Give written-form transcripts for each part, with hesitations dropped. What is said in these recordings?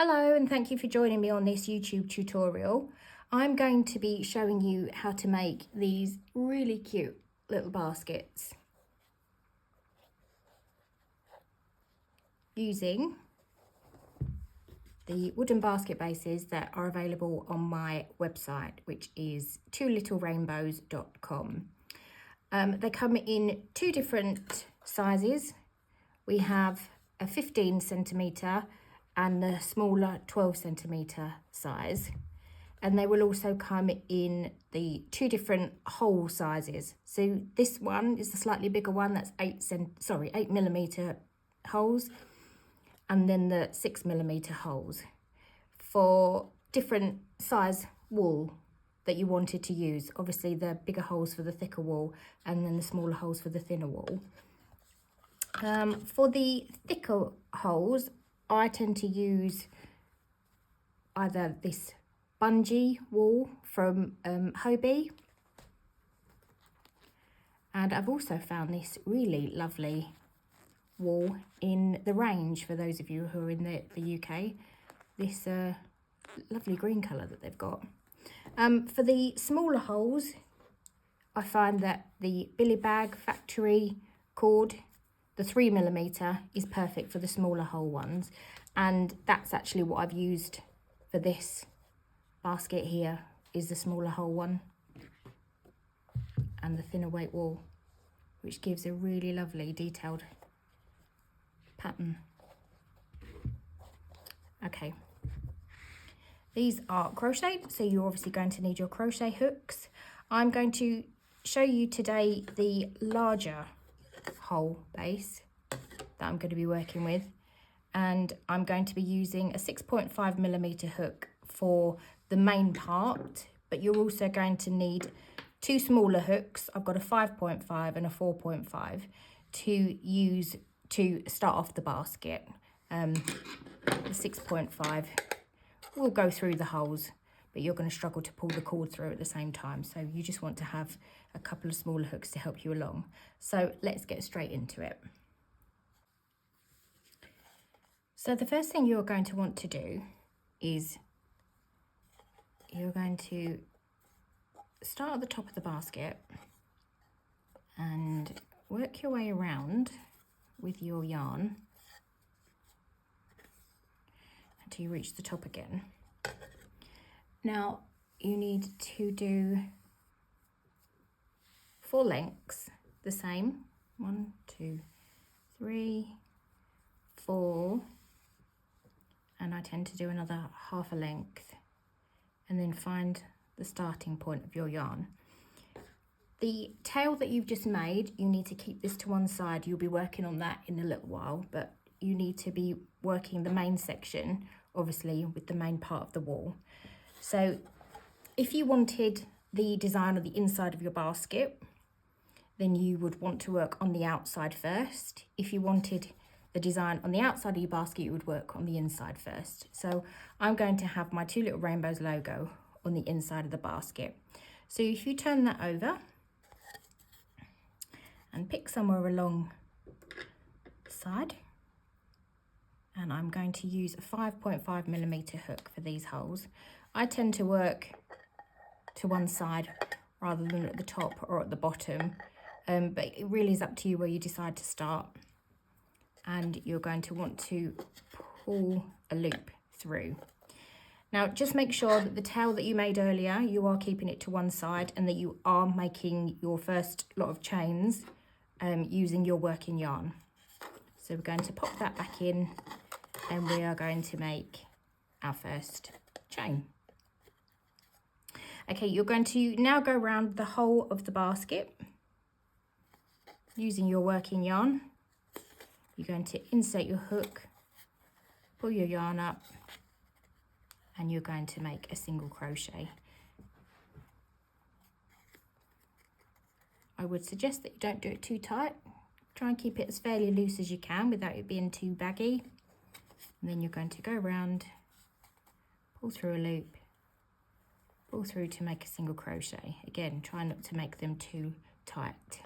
Hello and thank you for joining me on this YouTube tutorial. I'm going to be showing you how to make these really cute little baskets using the wooden basket bases that are available on my website, which is twolittlerainbows.com. They come in two different sizes. We have a 15 centimetre and the smaller 12 centimetre size, and they will also come in the two different hole sizes. So this one is the slightly bigger one, that's 8mm holes, and then the 6mm holes for different size wool that you wanted to use. Obviously the bigger holes for the thicker wool and then the smaller holes for the thinner wool. For the thicker holes, I tend to use either this bungee wool from Hobie, and I've also found this really lovely wool in the range for those of you who are in the UK, this lovely green colour that they've got. For the smaller holes, I find that the Billy Bag factory cord, the 3mm, is perfect for the smaller hole ones, and that's actually what I've used for this basket here, is the smaller hole one and the thinner weight wool, which gives a really lovely detailed pattern. Okay, these are crocheted, so you're obviously going to need your crochet hooks. I'm going to show you today the larger hole base that I'm going to be working with, and I'm going to be using a 6.5mm hook for the main part, but you're also going to need two smaller hooks. I've got a 5.5 and a 4.5 to use to start off the basket. The 6.5 will go through the holes, but you're going to struggle to pull the cord through at the same time, so you just want to have a couple of smaller hooks to help you along. So let's get straight into it. So the first thing you're going to want to do is you're going to start at the top of the basket and work your way around with your yarn until you reach the top again. Now you need to do 4 lengths the same, 1, 2, 3, 4, and I tend to do another half a length, and then find the starting point of your yarn. The tail that you've just made, you need to keep this to one side. You'll be working on that in a little while, but you need to be working the main section, obviously, with the main part of the wool. So if you wanted the design of the inside of your basket, then you would want to work on the outside first. If you wanted the design on the outside of your basket, you would work on the inside first. So I'm going to have my Two Little Rainbows logo on the inside of the basket. So if you turn that over and pick somewhere along the side, and I'm going to use a 5.5mm hook for these holes. I tend to work to one side rather than at the top or at the bottom, but it really is up to you where you decide to start. And you're going to want to pull a loop through. Now just make sure that the tail that you made earlier, you are keeping it to one side, and that you are making your first lot of chains using your working yarn. So we're going to pop that back in, and we are going to make our first chain. Okay, you're going to now go around the whole of the basket using your working yarn. You're going to insert your hook, pull your yarn up, and you're going to make a single crochet. I would suggest that you don't do it too tight. Try and keep it as fairly loose as you can without it being too baggy. And then you're going to go around, pull through a loop, pull through to make a single crochet. Again, try not to make them too tight.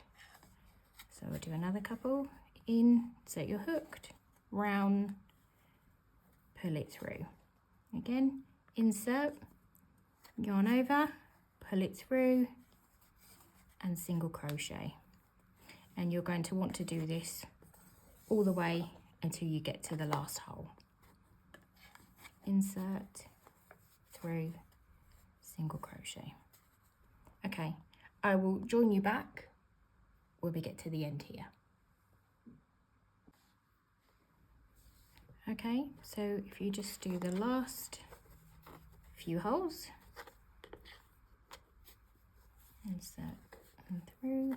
So we'll do another couple. In, so you're hooked, round, pull it through. Again, insert, yarn over, pull it through, and single crochet. And you're going to want to do this all the way until you get to the last hole. Insert, through, single crochet. Okay, I will join you back when we get to the end here. Okay, so if you just do the last few holes, insert and through,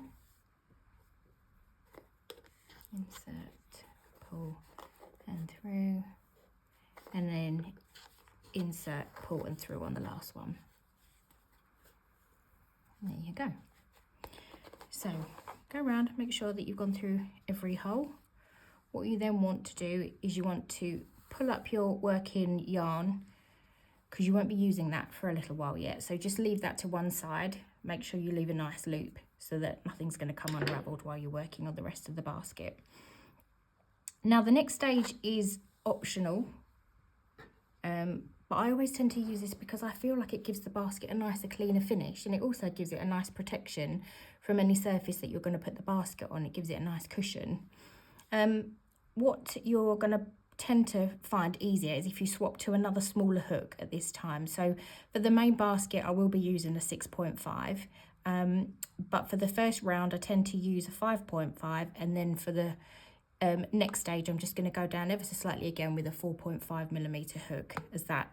insert, pull and through, and then insert, pull and through on the last one. There you go. So go around, make sure that you've gone through every hole. What you then want to do is you want to pull up your working yarn, because you won't be using that for a little while yet. So just leave that to one side. Make sure you leave a nice loop so that nothing's going to come unraveled while you're working on the rest of the basket. Now the next stage is optional, but I always tend to use this because I feel like it gives the basket a nicer, cleaner finish, and it also gives it a nice protection from any surface that you're going to put the basket on. It gives it a nice cushion. What you're going to tend to find easier is if you swap to another smaller hook at this time. So for the main basket I will be using a 6.5, but for the first round I tend to use a 5.5, and then for the next stage I'm just going to go down ever so slightly again with a 4.5mm hook, as that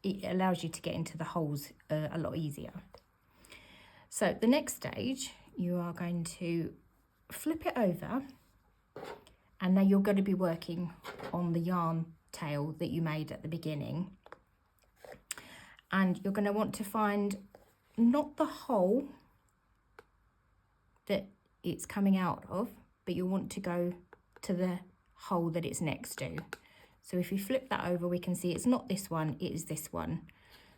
it allows you to get into the holes a lot easier. So the next stage, you are going to flip it over, and now you're going to be working on the yarn tail that you made at the beginning. And you're going to want to find not the hole that it's coming out of, but you'll want to go to the hole that it's next to. So if you flip that over, we can see it's not this one, it is this one.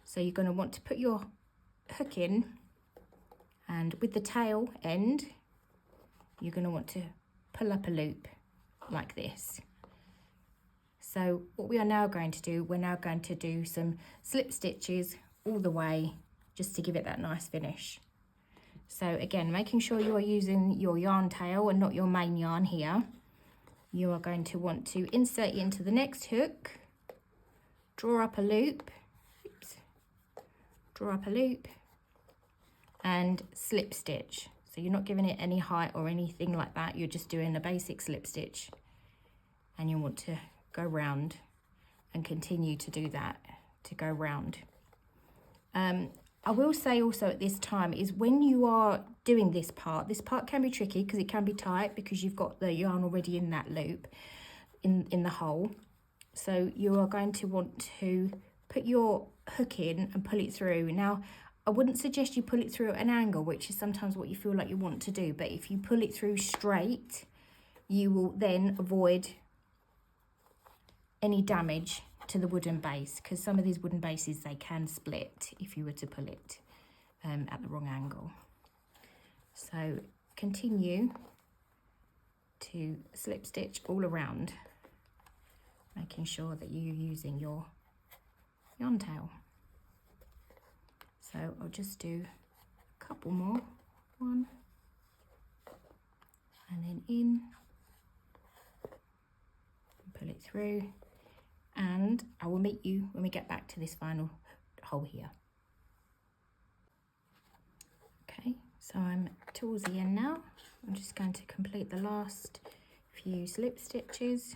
So you're going to want to put your hook in, and with the tail end, you're going to want to pull up a loop like this. So what we are now going to do, we're now going to do some slip stitches all the way, just to give it that nice finish. So again, making sure you are using your yarn tail and not your main yarn here. You are going to want to insert it into the next hook, draw up a loop, oops, draw up a loop, and slip stitch. So you're not giving it any height or anything like that, you're just doing a basic slip stitch, and you want to go round and continue to do that, to go round. I will say also at this time is when you are doing this part can be tricky because it can be tight because you've got the yarn already in that loop, in the hole. So you are going to want to put your hook in and pull it through. Now, I wouldn't suggest you pull it through at an angle, which is sometimes what you feel like you want to do, but if you pull it through straight, you will then avoid any damage to the wooden base, because some of these wooden bases, they can split if you were to pull it at the wrong angle. So continue to slip stitch all around, making sure that you're using your yarn tail. So I'll just do a couple more, one, and then in, and pull it through, and I will meet you when we get back to this final hole here. Okay, so I'm towards the end now. I'm just going to complete the last few slip stitches,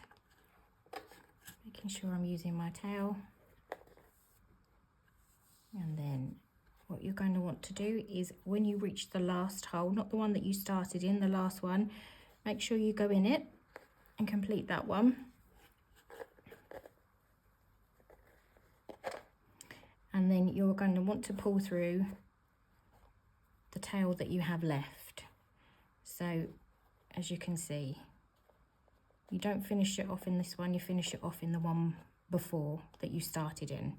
making sure I'm using my tail. And then what you're going to want to do is when you reach the last hole, not the one that you started in, the last one, make sure you go in it and complete that one. And then you're going to want to pull through the tail that you have left. So as you can see, you don't finish it off in this one, you finish it off in the one before that you started in.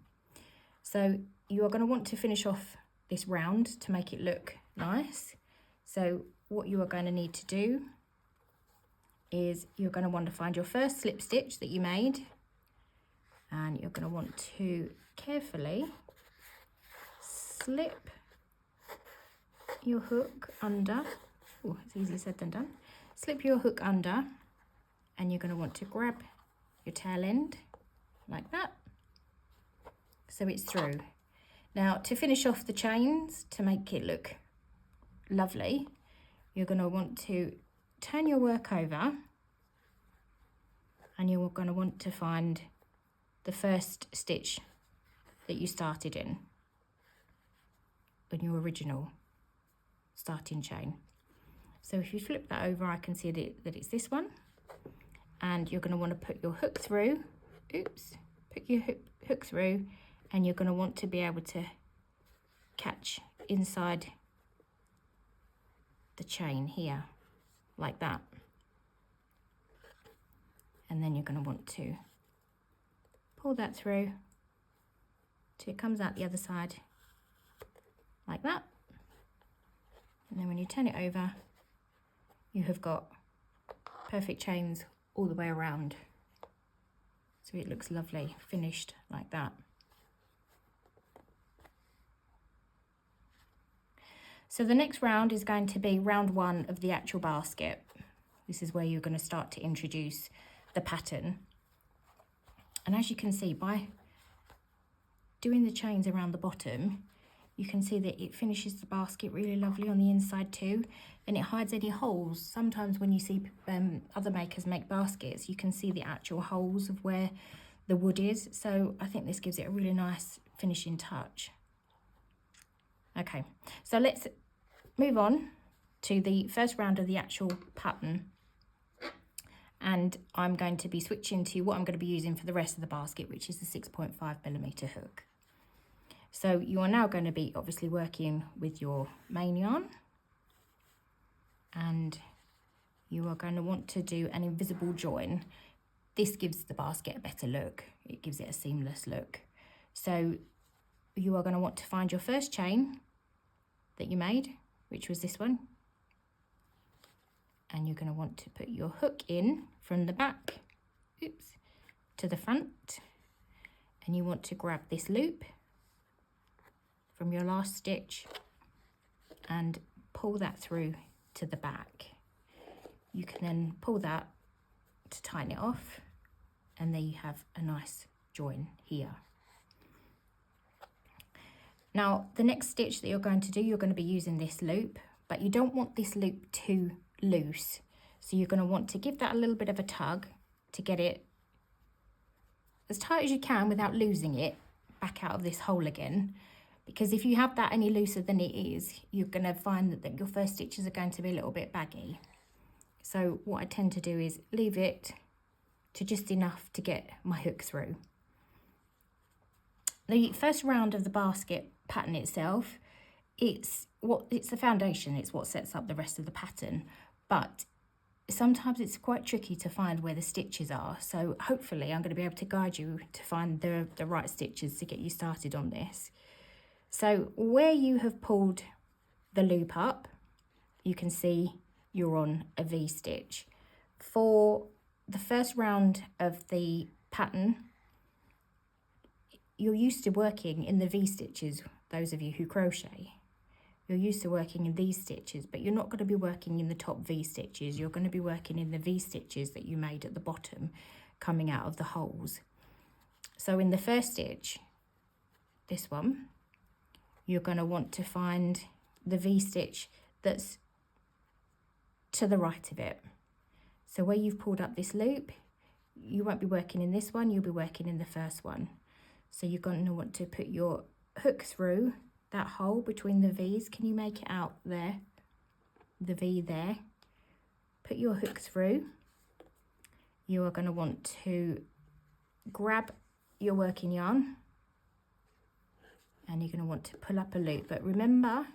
So you are going to want to finish off this round to make it look nice. So what you are going to need to do is you're going to want to find your first slip stitch that you made, and and you're going to want to carefully slip your hook under. Oh, it's easier said than done. Slip your hook under, and you're going to want to grab your tail end like that, so it's through. Now, to finish off the chains, to make it look lovely, you're going to want to turn your work over, and you're going to want to find the first stitch that you started in your original starting chain. So if you flip that over, I can see that it's this one, and you're going to want to put your hook through. Put your hook through, and you're going to want to be able to catch inside the chain here, like that. And then you're going to want to pull that through till it comes out the other side, like that. And then when you turn it over, you have got perfect chains all the way around. So it looks lovely, finished like that. So the next round is going to be round 1 of the actual basket. This is where you're going to start to introduce the pattern. And as you can see, by doing the chains around the bottom, you can see that it finishes the basket really lovely on the inside too, and it hides any holes. Sometimes when you see other makers make baskets, you can see the actual holes of where the wood is. So I think this gives it a really nice finishing touch. Okay, so let's move on to the first round of the actual pattern. And I'm going to be switching to what I'm going to be using for the rest of the basket, which is the 6.5mm hook. So you are now going to be obviously working with your main yarn, and you are going to want to do an invisible join. This gives the basket a better look. It gives it a seamless look. So you are going to want to find your first chain that you made, which was this one. And you're going to want to put your hook in from the back, to the front. And you want to grab this loop from your last stitch and pull that through to the back. You can then pull that to tighten it off, and there you have a nice join here. Now the next stitch that you're going to do, you're going to be using this loop, but you don't want this loop too loose, so you're going to want to give that a little bit of a tug to get it as tight as you can without losing it back out of this hole again. Because if you have that any looser than it is, you're going to find that your first stitches are going to be a little bit baggy. So what I tend to do is leave it to just enough to get my hook through. The first round of the basket pattern itself, it's the foundation, it's what sets up the rest of the pattern. But sometimes it's quite tricky to find where the stitches are. So hopefully I'm going to be able to guide you to find the right stitches to get you started on this. So where you have pulled the loop up, you can see you're on a V-stitch. For the first round of the pattern, you're used to working in the V-stitches, those of you who crochet. You're used to working in these stitches, but you're not going to be working in the top V-stitches. You're going to be working in the V-stitches that you made at the bottom, coming out of the holes. So in the first stitch, this one, you're going to want to find the V-stitch that's to the right of it. So where you've pulled up this loop, you won't be working in this one, you'll be working in the first one. So you're going to want to put your hook through that hole between the V's. Can you make it out there? The V there. Put your hook through. You are going to want to grab your working yarn, and you're going to want to pull up a loop, but remember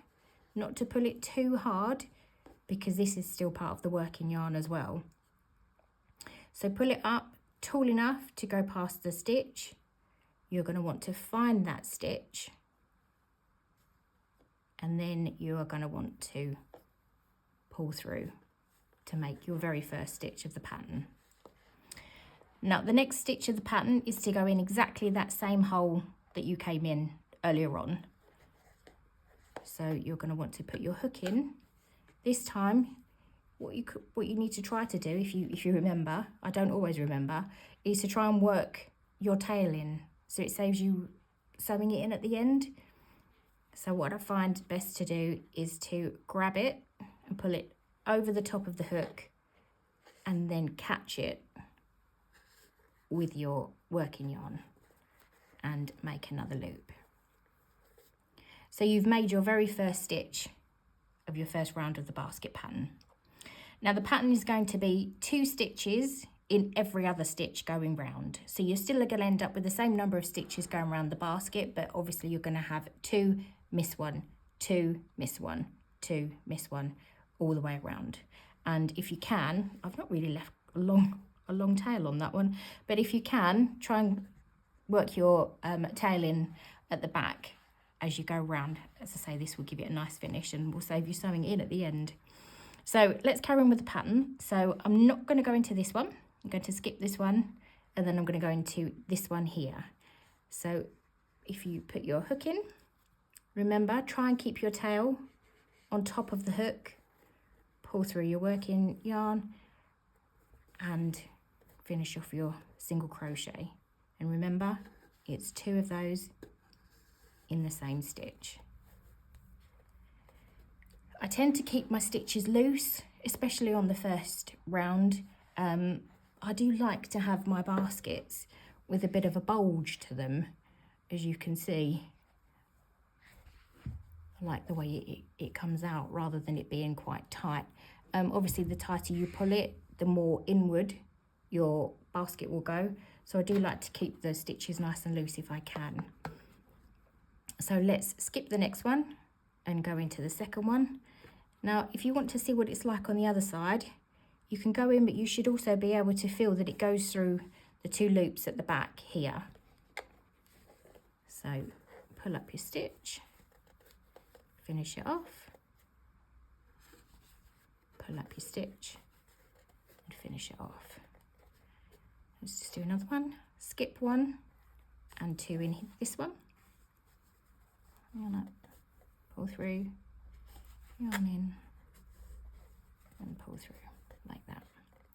not to pull it too hard because this is still part of the working yarn as well. So pull it up tall enough to go past the stitch. You're going to want to find that stitch, and then you are going to want to pull through to make your very first stitch of the pattern. Now the next stitch of the pattern is to go in exactly that same hole that you came in earlier on. So you're going to want to put your hook in. This time, what you need to try to do, if you remember, I don't always remember, is to try and work your tail in, so it saves you sewing it in at the end. So what I find best to do is to grab it and pull it over the top of the hook and then catch it with your working yarn and make another loop. So you've made your very first stitch of your first round of the basket pattern. Now the pattern is going to be 2 stitches in every other stitch going round. So you're still going to end up with the same number of stitches going around the basket, but obviously you're going to have 2, miss 1, 2, miss 1, 2, miss 1, all the way around. And if you can, I've not really left a long tail on that one, but if you can, try and work your tail in at the back as you go round. As I say, this will give it a nice finish and will save you sewing in at the end. So let's carry on with the pattern. So I'm not going to go into this one. I'm going to skip this one, and then I'm going to go into this one here. So if you put your hook in, remember, try and keep your tail on top of the hook, pull through your working yarn and finish off your single crochet. And remember, it's 2 of those in the same stitch. I tend to keep my stitches loose, especially on the first round. I do like to have my baskets with a bit of a bulge to them, as you can see. I like the way it comes out rather than it being quite tight. Obviously the tighter you pull it, the more inward your basket will go. So I do like to keep the stitches nice and loose if I can. So let's skip the next one and go into the second one. Now, if you want to see what it's like on the other side, you can go in, but you should also be able to feel that it goes through the 2 loops at the back here. So pull up your stitch, finish it off, pull up your stitch and finish it off. Let's just do another one, skip 1 and 2 in this one. Yarn up, pull through, yarn in and pull through like that.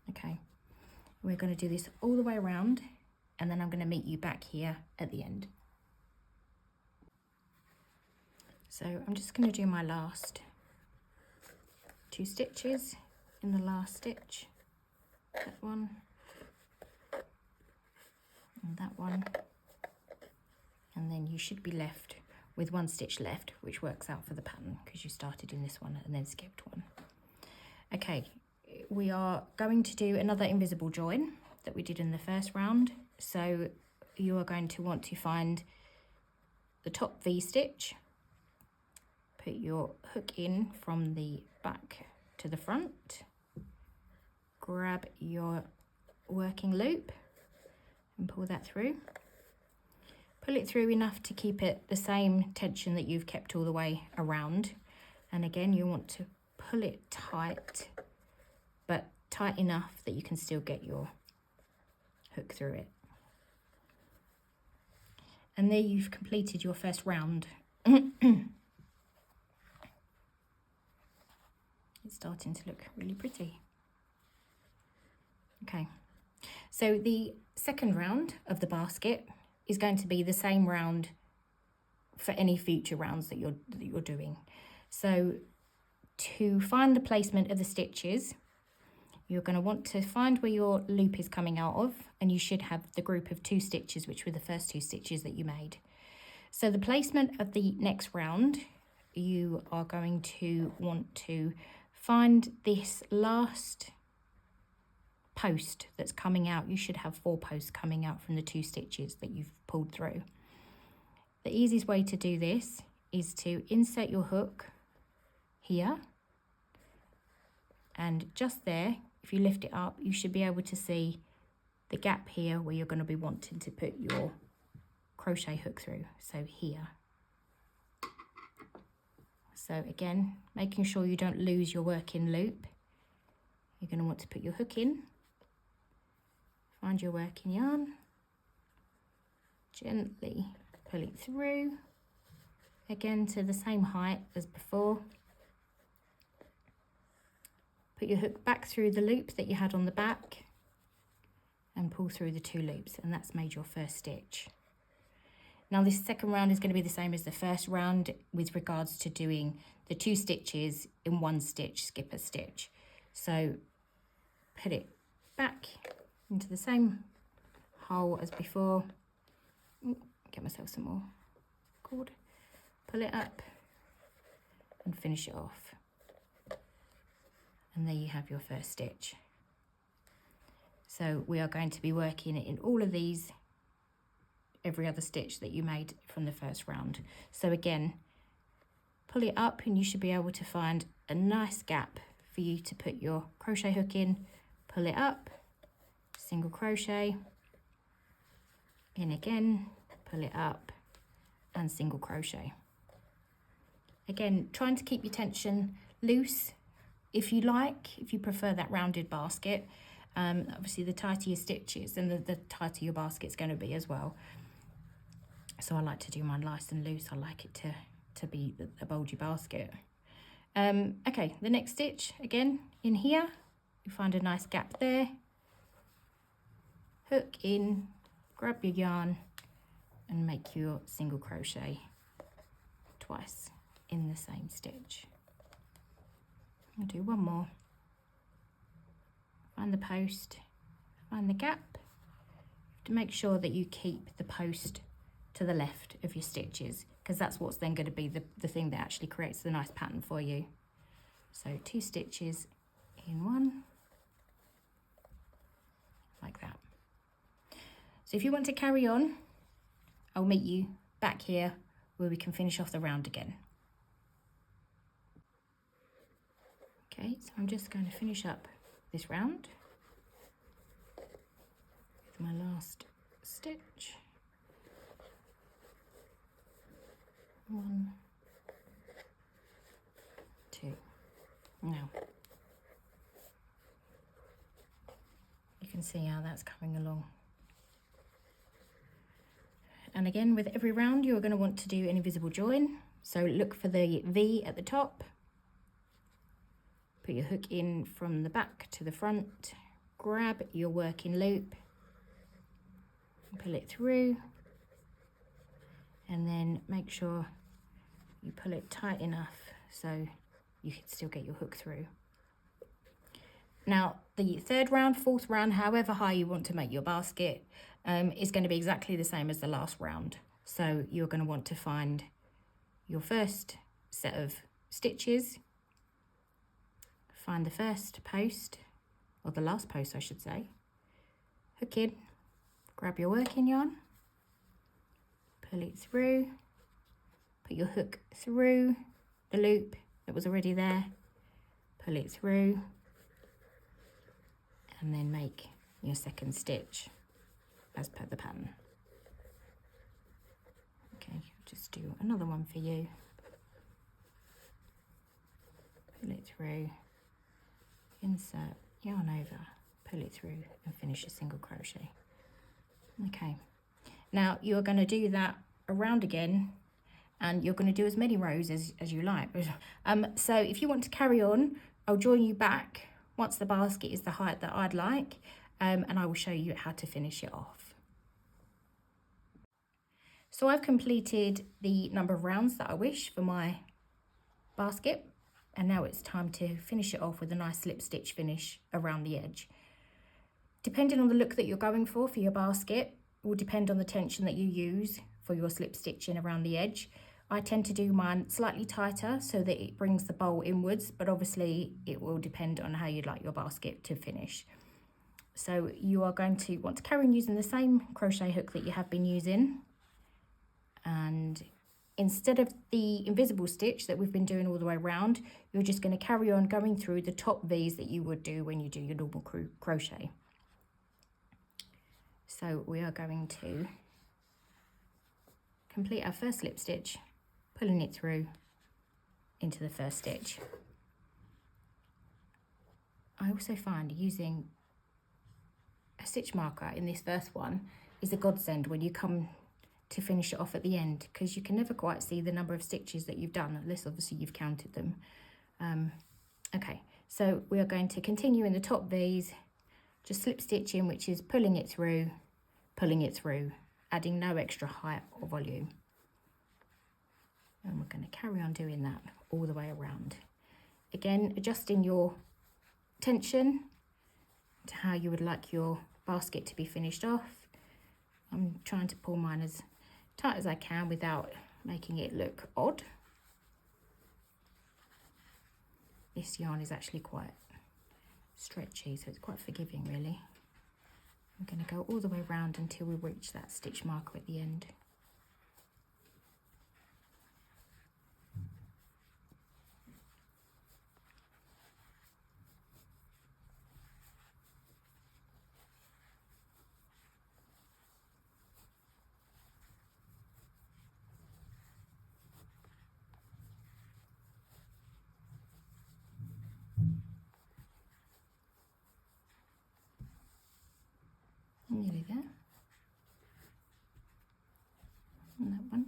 Okay, we're going to do this all the way around, and then I'm going to meet you back here at the end. So I'm just going to do my last 2 stitches in the last stitch, that one and that one, and then you should be left with 1 stitch left, which works out for the pattern because you started in this one and then skipped 1. Okay, we are going to do another invisible join that we did in the first round. So you are going to want to find the top V stitch, put your hook in from the back to the front, grab your working loop and pull that through. Pull it through enough to keep it the same tension that you've kept all the way around. And again, you want to pull it tight, but tight enough that you can still get your hook through it. And there you've completed your first round. It's starting to look really pretty. Okay, so the second round of the basket is going to be the same round for any future rounds that you're doing. So to find the placement of the stitches, you're going to want to find where your loop is coming out of, and you should have the group of 2 stitches, which were the first 2 stitches that you made. So the placement of the next round, you are going to want to find this last post that's coming out. You should have 4 posts coming out from the 2 stitches that you've pulled through. The easiest way to do this is to insert your hook here, and just there, if you lift it up, you should be able to see the gap here where you're going to be wanting to put your crochet hook through. So here. So again, making sure you don't lose your working loop, you're going to want to put your hook in, find your working yarn, gently pull it through, again to the same height as before. Put your hook back through the loop that you had on the back and pull through the 2 loops, and that's made your first stitch. Now this second round is going to be the same as the first round with regards to doing the 2 stitches in 1 stitch, skip a stitch. So put it back into the same hole as before. Get myself some more cord. Pull it up and finish it off. And there you have your first stitch. So we are going to be working in all of these every other stitch that you made from the first round. So again, pull it up and you should be able to find a nice gap for you to put your crochet hook in. Pull it up, single crochet, in again, pull it up and single crochet. Again, trying to keep your tension loose if you like, if you prefer that rounded basket. Obviously the tighter your stitches and the tighter your basket's going to be as well. So I like to do mine nice and loose. I like it to be a bulgy basket. Okay, the next stitch, again, in here, you find a nice gap there. Hook in, grab your yarn and make your single crochet twice in the same stitch. I'll do one more. Find the post, find the gap. To make sure that you keep the post to the left of your stitches, because that's what's then going to be the thing that actually creates the nice pattern for you. So 2 stitches in 1, like that. So if you want to carry on, I'll meet you back here where we can finish off the round again. Okay, so I'm just going to finish up this round with my last stitch. 1, 2. Now you can see how that's coming along. And again, with every round you're going to want to do an invisible join, so look for the V at the top. Put your hook in from the back to the front, grab your working loop, pull it through, and then make sure you pull it tight enough so you can still get your hook through. Now the 3rd round, 4th round, however high you want to make your basket, is going to be exactly the same as the last round. So you're going to want to find your first set of stitches, find the first post, or the last post I should say, hook in, grab your working yarn, pull it through, put your hook through the loop that was already there, pull it through, and then make your 2nd stitch as per the pattern. Okay, I'll just do another one for you. Pull it through, insert, yarn over, pull it through and finish your single crochet. Okay, now you're going to do that around again, and you're going to do as many rows as you like. So if you want to carry on, I'll join you back once the basket is the height that I'd like, and I will show you how to finish it off. So I've completed the number of rounds that I wish for my basket, and now it's time to finish it off with a nice slip stitch finish around the edge. Depending on the look that you're going for your basket, will depend on the tension that you use for your slip stitching around the edge. I tend to do mine slightly tighter so that it brings the bowl inwards, but obviously it will depend on how you'd like your basket to finish. So you are going to want to carry on using the same crochet hook that you have been using, and instead of the invisible stitch that we've been doing all the way around, you're just going to carry on going through the top V's that you would do when you do your normal crochet. So we are going to complete our first slip stitch, pulling it through into the first stitch. I also find using a stitch marker in this first one is a godsend when you come to finish it off at the end, because you can never quite see the number of stitches that you've done unless obviously you've counted them. Okay, so we are going to continue in the top V's, just slip stitching, which is pulling it through, adding no extra height or volume. And we're going to carry on doing that all the way around. Again, adjusting your tension to how you would like your basket to be finished off. I'm trying to pull mine as tight as I can without making it look odd. This yarn is actually quite stretchy, so it's quite forgiving really. I'm going to go all the way around until we reach that stitch marker at the end. Nearly there. And that one.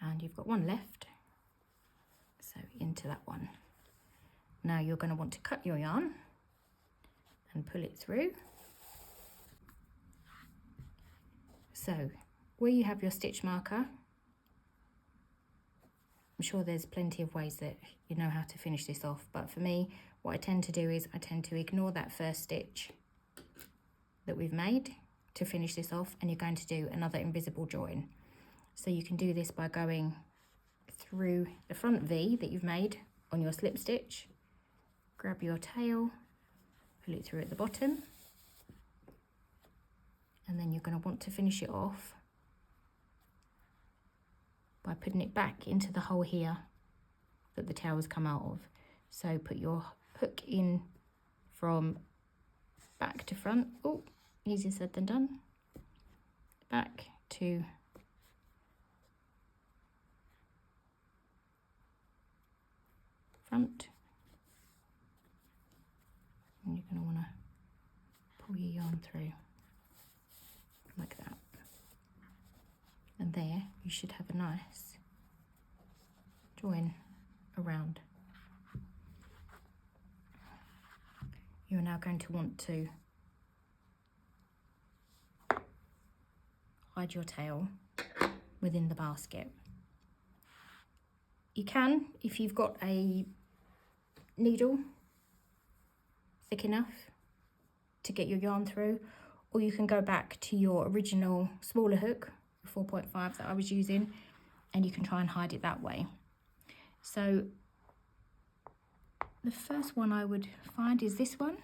And you've got one left. So into that one. Now you're going to want to cut your yarn and pull it through. So where you have your stitch marker, I'm sure there's plenty of ways that you know how to finish this off, but for me, what I tend to do is I tend to ignore that first stitch that we've made to finish this off, and you're going to do another invisible join. So you can do this by going through the front V that you've made on your slip stitch, grab your tail, pull it through at the bottom, and then you're going to want to finish it off by putting it back into the hole here that the tail has come out of. So put your hook in from back to front. Oh, easier said than done. Back to front. And you're going to want to pull your yarn through like that. And there you should have a nice join around. You're now going to want to hide your tail within the basket. You can, if you've got a needle thick enough to get your yarn through, or you can go back to your original smaller hook, 4.5 that I was using, and you can try and hide it that way. So the first one I would find is this one,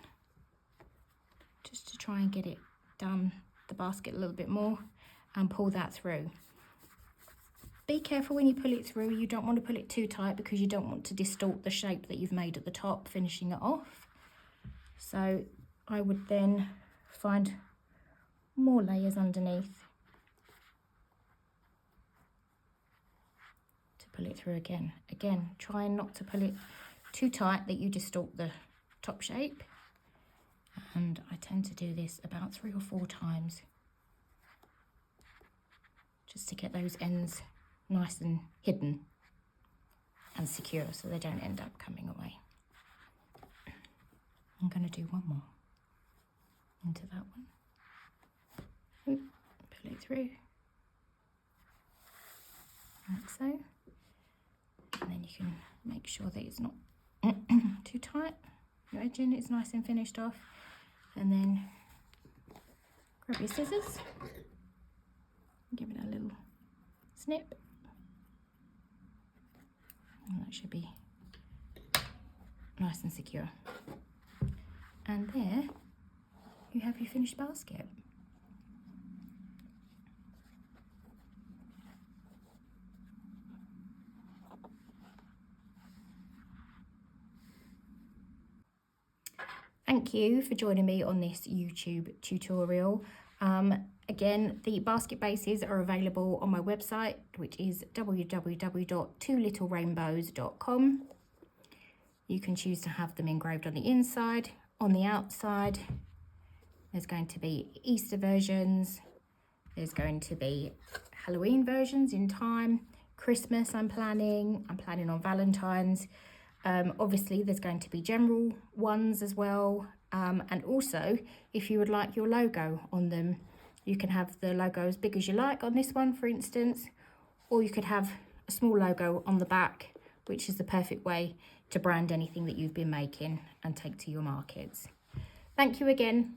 just to try and get it down the basket a little bit more and pull that through. Be careful when you pull it through, you don't want to pull it too tight because you don't want to distort the shape that you've made at the top, finishing it off. So I would then find more layers underneath to pull it through again. Again, trying not to pull it too tight that you distort the top shape. And I tend to do this about 3 or 4 times just to get those ends nice and hidden and secure so they don't end up coming away. I'm going to do one more into that one. Oop, pull it through like so, and then you can make sure that it's not too tight. Your edging is nice and finished off, and then grab your scissors, give it a little snip, and that should be nice and secure. And there you have your finished basket. Thank you for joining me on this YouTube tutorial. Again, the basket bases are available on my website, which is www.twolittlerainbows.com. You can choose to have them engraved on the inside, on the outside. There's going to be Easter versions. There's going to be Halloween versions in time. Christmas I'm planning on Valentine's. Obviously there's going to be general ones as well. And also, if you would like your logo on them, you can have the logo as big as you like on this one, for instance, or you could have a small logo on the back, which is the perfect way to brand anything that you've been making and take to your markets. Thank you again.